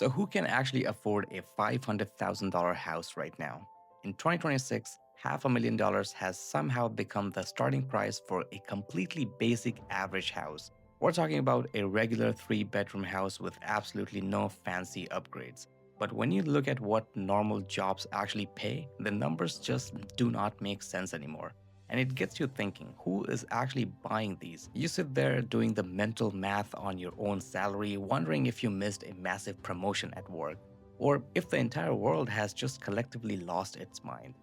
So, who can actually afford a $500,000 house right now? In 2026, $500,000 has somehow become the starting price for a completely basic average house. We're talking about a regular 3 bedroom house with absolutely no fancy upgrades. But when you look at what normal jobs actually pay, the numbers just do not make sense anymore. And it gets you thinking, who is actually buying these? You sit there doing the mental math on your own salary, wondering if you missed a massive promotion at work, or if the entire world has just collectively lost its mind.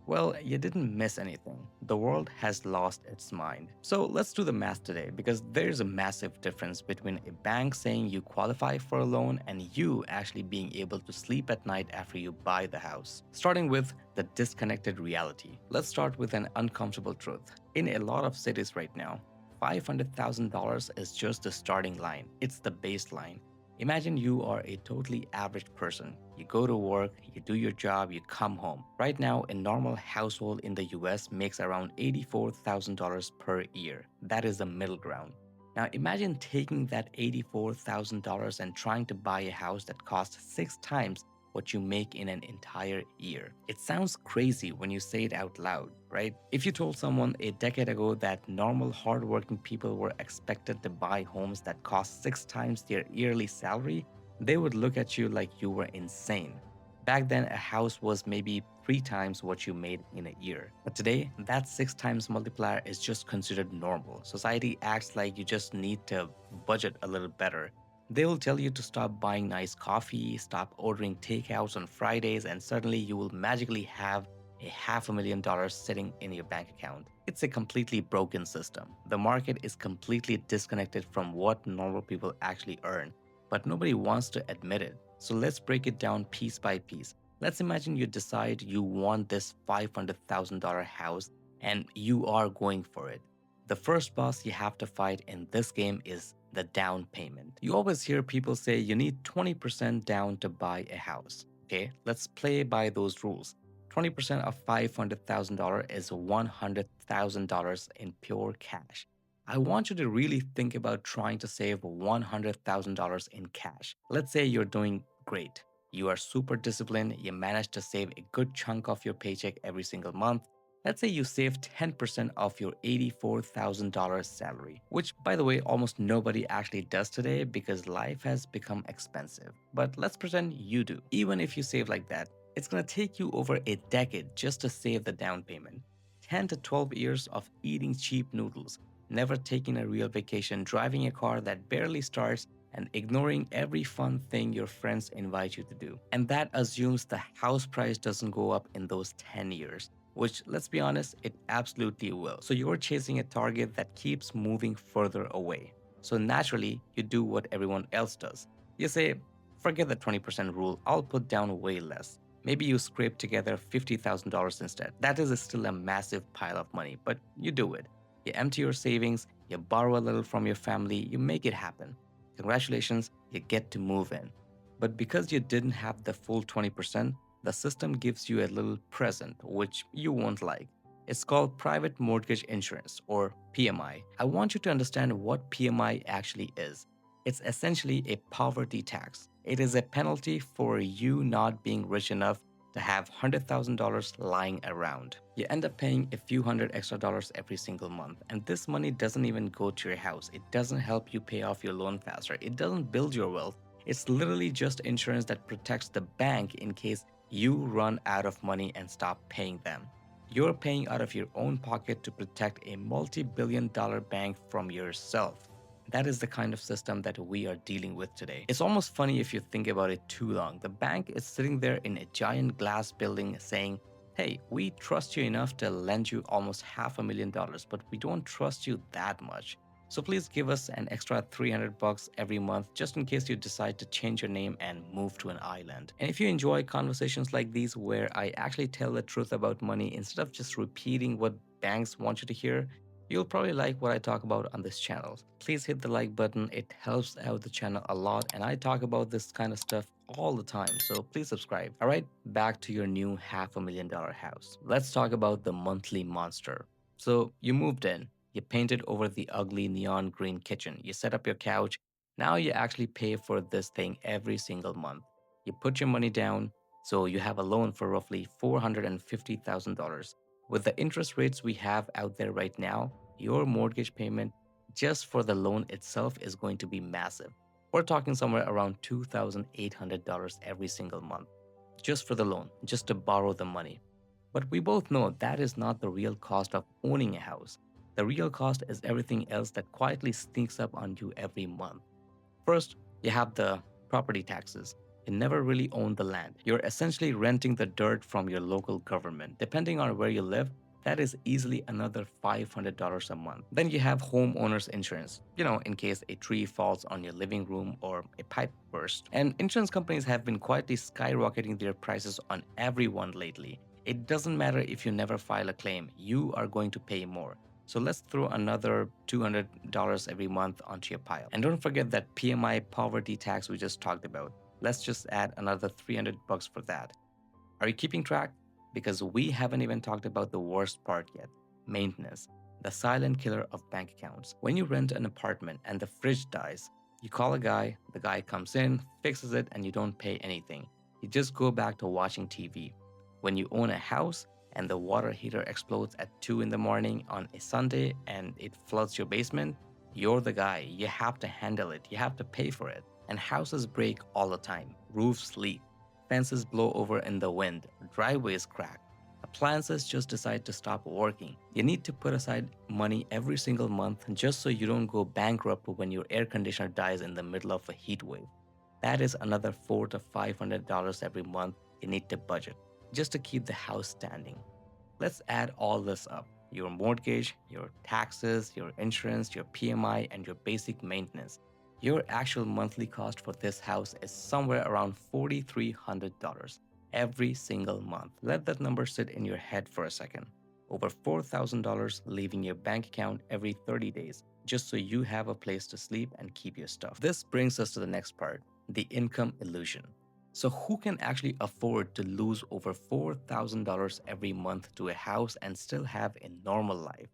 Well, you didn't miss anything. The world has lost its mind. So let's do the math today because there's a massive difference between a bank saying you qualify for a loan and you actually being able to sleep at night after you buy the house. Starting with the disconnected reality. Let's start with an uncomfortable truth. In a lot of cities right now, $500,000 is just the starting line. It's the baseline. Imagine you are a totally average person. You go to work, you do your job, you come home. Right now, a normal household in the US makes around $84,000 per year. That is the middle ground. Now, imagine taking that $84,000 and trying to buy a house that costs 6 times what you make in an entire year. It sounds crazy when you say it out loud, right? If you told someone a decade ago that normal, hardworking people were expected to buy homes that cost 6 times their yearly salary, they would look at you like you were insane. Back then, a house was maybe 3 times what you made in a year. But today, that 6 times multiplier is just considered normal. Society acts like you just need to budget a little better. They will tell you to stop buying nice coffee, stop ordering takeouts on Fridays, and suddenly you will magically have a $500,000 sitting in your bank account. It's a completely broken system. The market is completely disconnected from what normal people actually earn, but nobody wants to admit it. So let's break it down piece by piece. Let's imagine you decide you want this $500,000 house and you are going for it. The first boss you have to fight in this game is the down payment. You always hear people say you need 20% down to buy a house. Okay, let's play by those rules. 20% of $500,000 is $100,000 in pure cash. I want you to really think about trying to save $100,000 in cash. Let's say you're doing great. You are super disciplined, you manage to save a good chunk of your paycheck every single month. Let's say you save 10% of your $84,000 salary, which, by the way, almost nobody actually does today because life has become expensive. But let's pretend you do. Even if you save like that, it's gonna take you over a decade just to save the down payment. 10 to 12 years of eating cheap noodles, never taking a real vacation, driving a car that barely starts, and ignoring every fun thing your friends invite you to do. And that assumes the house price doesn't go up in those 10 years, which, let's be honest, it absolutely will. So you're chasing a target that keeps moving further away. So naturally, you do what everyone else does. You say, forget the 20% rule, I'll put down way less. Maybe you scrape together $50,000 instead. That is still a massive pile of money, but you do it. You empty your savings, you borrow a little from your family, you make it happen. Congratulations, you get to move in. But because you didn't have the full 20%, the system gives you a little present, which you won't like. It's called private mortgage insurance, or PMI. I want you to understand what PMI actually is. It's essentially a poverty tax. It is a penalty for you not being rich enough to have $100,000 lying around. You end up paying a few hundred extra dollars every single month, and this money doesn't even go to your house. It doesn't help you pay off your loan faster. It doesn't build your wealth. It's literally just insurance that protects the bank in case you run out of money and stop paying them. You're paying out of your own pocket to protect a multi-billion-dollar bank from yourself. That is the kind of system that we are dealing with today. It's almost funny if you think about it too long. The bank is sitting there in a giant glass building saying, hey, we trust you enough to lend you almost $500,000, but we don't trust you that much. So please give us an extra $300 every month just in case you decide to change your name and move to an island. And if you enjoy conversations like these where I actually tell the truth about money instead of just repeating what banks want you to hear, you'll probably like what I talk about on this channel. Please hit the like button, it helps out the channel a lot, and I talk about this kind of stuff all the time, so please subscribe. All right, back to your new $500,000 house. Let's talk about the monthly monster. So you moved in, you painted over the ugly neon green kitchen, you set up your couch. Now you actually pay for this thing every single month. You put your money down, so you have a loan for roughly $450,000. With the interest rates we have out there right now, your mortgage payment just for the loan itself is going to be massive. We're talking somewhere around $2,800 every single month, just for the loan, just to borrow the money. But we both know that is not the real cost of owning a house. The real cost is everything else that quietly sneaks up on you every month. First, you have the property taxes. You never really own the land. You're essentially renting the dirt from your local government. Depending on where you live, that is easily another $500 a month. Then you have homeowners insurance, in case a tree falls on your living room or a pipe bursts. And insurance companies have been quietly skyrocketing their prices on everyone lately. It doesn't matter if you never file a claim, you are going to pay more. So let's throw another $200 every month onto your pile. And don't forget that PMI poverty tax we just talked about. Let's just add another 300 bucks for that. Are you keeping track? Because we haven't even talked about the worst part yet, maintenance, the silent killer of bank accounts. When you rent an apartment and the fridge dies, you call a guy, the guy comes in, fixes it, and you don't pay anything. You just go back to watching TV. When you own a house and the water heater explodes at 2 in the morning on a Sunday and it floods your basement, you're the guy. You have to handle it. You have to pay for it. And houses break all the time. Roofs leak. Fences blow over in the wind. Driveways crack. Appliances just decide to stop working. You need to put aside money every single month just so you don't go bankrupt when your air conditioner dies in the middle of a heat wave. That is another $400 to $500 every month you need to budget just to keep the house standing. Let's add all this up: your mortgage, your taxes, your insurance, your PMI, and your basic maintenance. Your actual monthly cost for this house is somewhere around $4,300 every single month. Let that number sit in your head for a second. Over $4,000 leaving your bank account every 30 days, just so you have a place to sleep and keep your stuff. This brings us to the next part: the income illusion. So, who can actually afford to lose over $4,000 every month to a house and still have a normal life?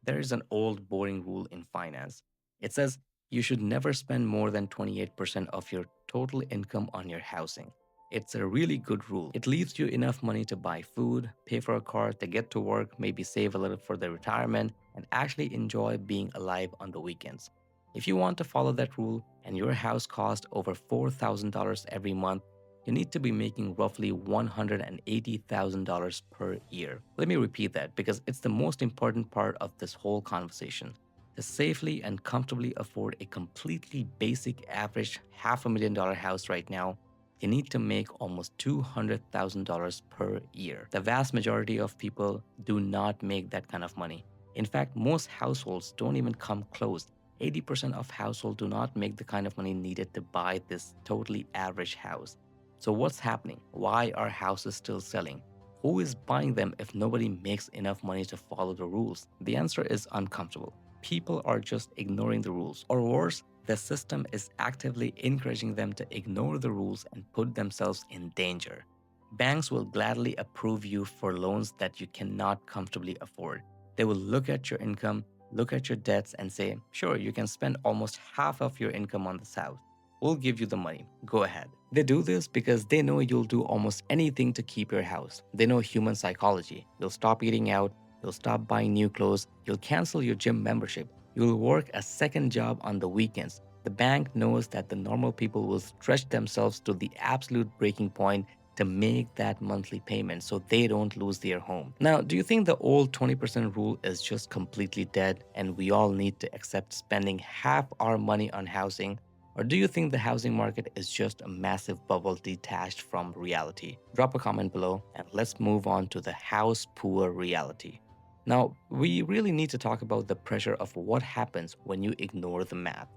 There is an old boring rule in finance. It says you should never spend more than 28% of your total income on your housing. It's a really good rule. It leaves you enough money to buy food, pay for a car, to get to work, maybe save a little for the retirement, and actually enjoy being alive on the weekends. If you want to follow that rule and your house costs over $4,000 every month, you need to be making roughly $180,000 per year. Let me repeat that because it's the most important part of this whole conversation. To safely and comfortably afford a completely basic average $500,000 house right now, you need to make almost $200,000 per year. The vast majority of people do not make that kind of money. In fact, most households don't even come close. 80% of households do not make the kind of money needed to buy this totally average house. So, what's happening? Why are houses still selling? Who is buying them if nobody makes enough money to follow the rules? The answer is uncomfortable. People are just ignoring the rules. Or worse, the system is actively encouraging them to ignore the rules and put themselves in danger. Banks will gladly approve you for loans that you cannot comfortably afford. They will look at your income, look at your debts, and say, sure, you can spend almost half of your income on this house. We'll give you the money. Go ahead. They do this because they know you'll do almost anything to keep your house. They know human psychology. You'll stop eating out, you'll stop buying new clothes, you'll cancel your gym membership, you'll work a second job on the weekends. The bank knows that the normal people will stretch themselves to the absolute breaking point to make that monthly payment so they don't lose their home. Now, do you think the old 20% rule is just completely dead and we all need to accept spending half our money on housing? Or do you think the housing market is just a massive bubble detached from reality? Drop a comment below and let's move on to the house poor reality. Now, we really need to talk about the pressure of what happens when you ignore the math.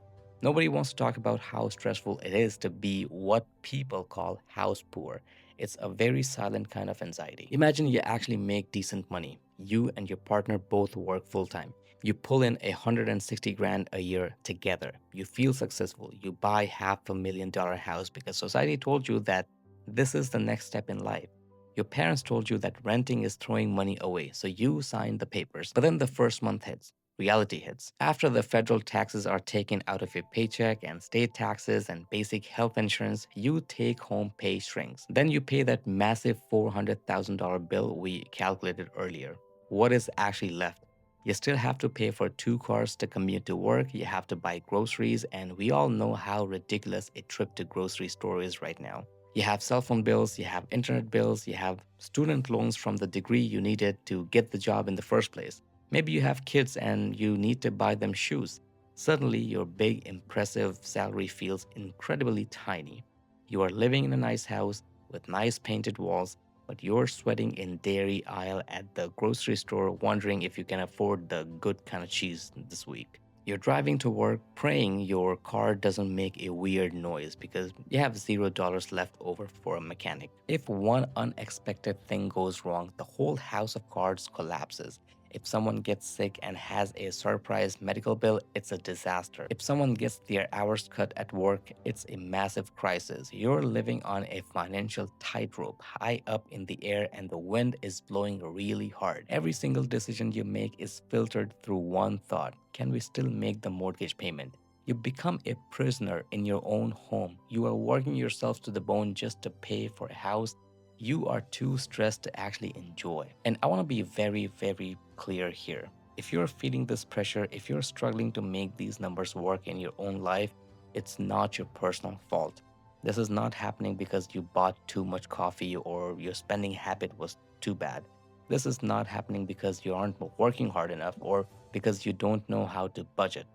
Nobody wants to talk about how stressful it is to be what people call house poor. It's a very silent kind of anxiety. Imagine you actually make decent money. You and your partner both work full time. You pull in 160 grand a year together. You feel successful. You buy $500,000 house because society told you that this is the next step in life. Your parents told you that renting is throwing money away, so you signed the papers. But then the first month hits. reality hits. After the federal taxes are taken out of your paycheck and state taxes and basic health insurance, you take home pay shrinks. Then you pay that massive $400,000 bill we calculated earlier. What is actually left? You still have to pay for two cars to commute to work, you have to buy groceries, and we all know how ridiculous a trip to grocery store is right now. You have cell phone bills, you have internet bills, you have student loans from the degree you needed to get the job in the first place. Maybe you have kids and you need to buy them shoes. Suddenly, your big, impressive salary feels incredibly tiny. You are living in a nice house with nice painted walls, but you're sweating in dairy aisle at the grocery store wondering if you can afford the good kind of cheese this week. You're driving to work praying your car doesn't make a weird noise because you have $0 left over for a mechanic. If one unexpected thing goes wrong, the whole house of cards collapses. If someone gets sick and has a surprise medical bill, it's a disaster. If someone gets their hours cut at work, it's a massive crisis. You're living on a financial tightrope high up in the air and the wind is blowing really hard. Every single decision you make is filtered through one thought: can we still make the mortgage payment? You become a prisoner in your own home. You are working yourself to the bone just to pay for a house you are too stressed to actually enjoy. And I want to be very, very clear here. If you're feeling this pressure, if you're struggling to make these numbers work in your own life, it's not your personal fault. This is not happening because you bought too much coffee or your spending habit was too bad. This is not happening because you aren't working hard enough or because you don't know how to budget.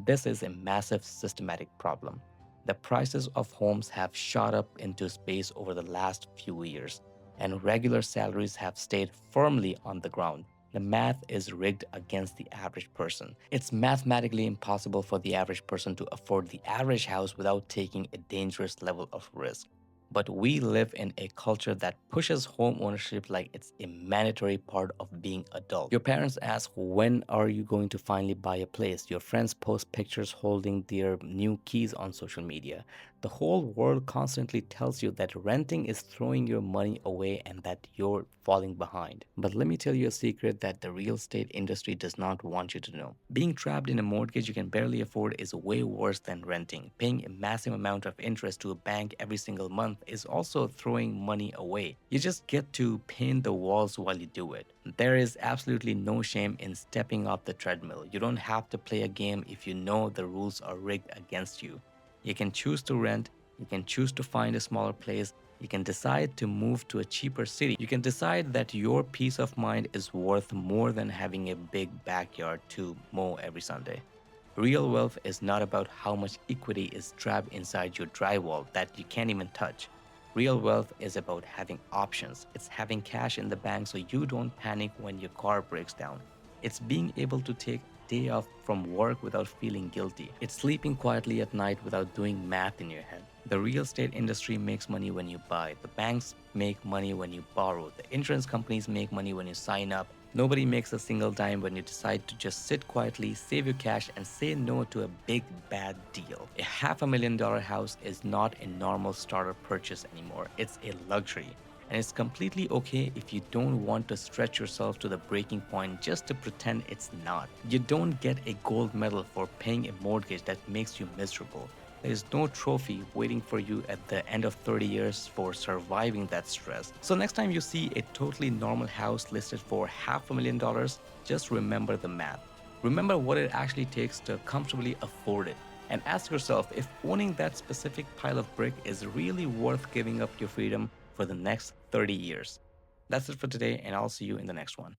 This is a massive systematic problem. The prices of homes have shot up into space over the last few years, and regular salaries have stayed firmly on the ground. The math is rigged against the average person. It's mathematically impossible for the average person to afford the average house without taking a dangerous level of risk. But we live in a culture that pushes home ownership like it's a mandatory part of being adult. Your parents ask, when are you going to finally buy a place? Your friends post pictures holding their new keys on social media. The whole world constantly tells you that renting is throwing your money away and that you're falling behind. But let me tell you a secret that the real estate industry does not want you to know. Being trapped in a mortgage you can barely afford is way worse than renting. Paying a massive amount of interest to a bank every single month is also throwing money away. You just get to paint the walls while you do it. There is absolutely no shame in stepping off the treadmill. You don't have to play a game if you know the rules are rigged against you. You can choose to rent, you can choose to find a smaller place, you can decide to move to a cheaper city. You can decide that your peace of mind is worth more than having a big backyard to mow every Sunday. Real wealth is not about how much equity is trapped inside your drywall that you can't even touch. Real wealth is about having options. It's having cash in the bank so you don't panic when your car breaks down. It's being able to take a day off from work without feeling guilty. It's sleeping quietly at night without doing math in your head. The real estate industry makes money when you buy. The banks make money when you borrow. The insurance companies make money when you sign up. Nobody makes a single dime when you decide to just sit quietly, save your cash, and say no to a big bad deal. A $500,000 house is not a normal starter purchase anymore. It's a luxury. And it's completely okay if you don't want to stretch yourself to the breaking point just to pretend it's not. You don't get a gold medal for paying a mortgage that makes you miserable. There is no trophy waiting for you at the end of 30 years for surviving that stress. So next time you see a totally normal house listed for $500,000, just remember the math. Remember what it actually takes to comfortably afford it. And ask yourself if owning that specific pile of brick is really worth giving up your freedom for the next 30 years. That's it for today, and I'll see you in the next one.